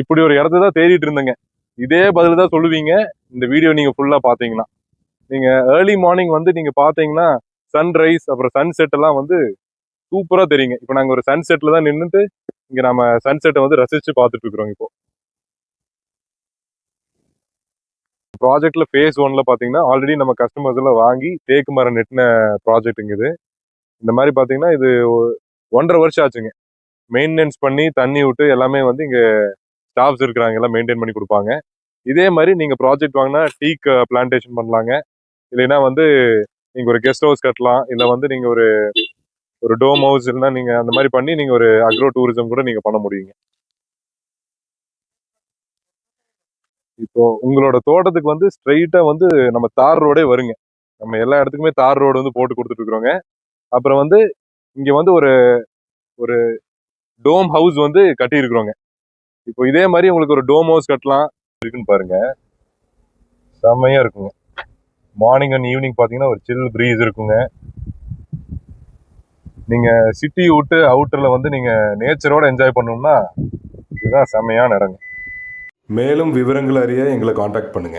இப்படி ஒரு இடத்த தான் தேடிட்டு இருந்தேங்க. இதே பதில் தான் சொல்லுவீங்க இந்த வீடியோ நீங்க ஃபுல்லா பாத்தீங்கன்னா. நீங்க ஏர்லி மார்னிங் வந்து நீங்க பாத்தீங்கன்னா சன்ரைஸ் அப்புறம் சன்செட் எல்லாம் வந்து சூப்பரா தெரியுங்க. இப்போ நாங்க ஒரு சன்செட்ல தான் நின்றுட்டு இங்க நம்ம சன்செட்டை வந்து ரசிச்சு பார்த்துட்டு இருக்கிறோம். இப்போ ப்ராஜெக்ட்ல ஃபேஸ் 1ல பாத்தீங்கன்னா ஆல்ரெடி நம்ம கஸ்டமர்ஸ் எல்லாம் வாங்கி தேக்கு மரம் நெட்டின ப்ராஜெக்ட்டுங்க இது. இந்த மாதிரி பாத்தீங்கன்னா இது 1.5 வருஷம் ஆச்சுங்க. மெயின்டெனன்ஸ் பண்ணி தண்ணி விட்டு எல்லாமே வந்து இங்க ஸ்டாஃப்ஸ் இருக்கிறாங்க, எல்லாம் மெயின்டைன் பண்ணி கொடுப்பாங்க. இதே மாதிரி நீங்க ப்ராஜெக்ட் வாங்கினா டீக் பிளான்டேஷன் பண்ணலாங்க. இல்லைன்னா வந்து நீங்க ஒரு கெஸ்ட் ஹவுஸ் கட்டலாம், இல்ல வந்து நீங்க ஒரு டோம் ஹவுஸ் இல்லைன்னா நீங்க அந்த மாதிரி பண்ணி நீங்க ஒரு அக்ரோ டூரிசம் கூட நீங்க பண்ண முடியுங்க. இப்போ உங்களோட தோட்டத்துக்கு வந்து ஸ்ட்ரெயிட்டா வந்து நம்ம தார் ரோடே வருங்க. நம்ம எல்லா இடத்துக்குமே தார் ரோடு வந்து போட்டு கொடுத்துட்டு இருக்கிறோங்க. அப்புறம் வந்து இங்க வந்து ஒரு ஒரு டோம் ஹவுஸ் வந்து கட்டி இருக்கிறோங்க. இப்போ இதே மாதிரி உங்களுக்கு ஒரு டோம் ஹவுஸ் கட்டலாம் இருக்குன்னு பாருங்க, செம்மையா இருக்குங்க. மார்னிங் அண்ட் ஈவினிங் பாத்தீங்கன்னா ஒரு சில் ப்ரீஸ் இருக்குங்க. நீங்க சிட்டி விட்டு அவுட்டர்ல வந்து நீங்க நேச்சரோட என்ஜாய் பண்ணணும்னா இதுதான் செம்மையான இடங்க. மேலும் விவரங்கள் அறிய எங்களை காண்டாக்ட் பண்ணுங்க.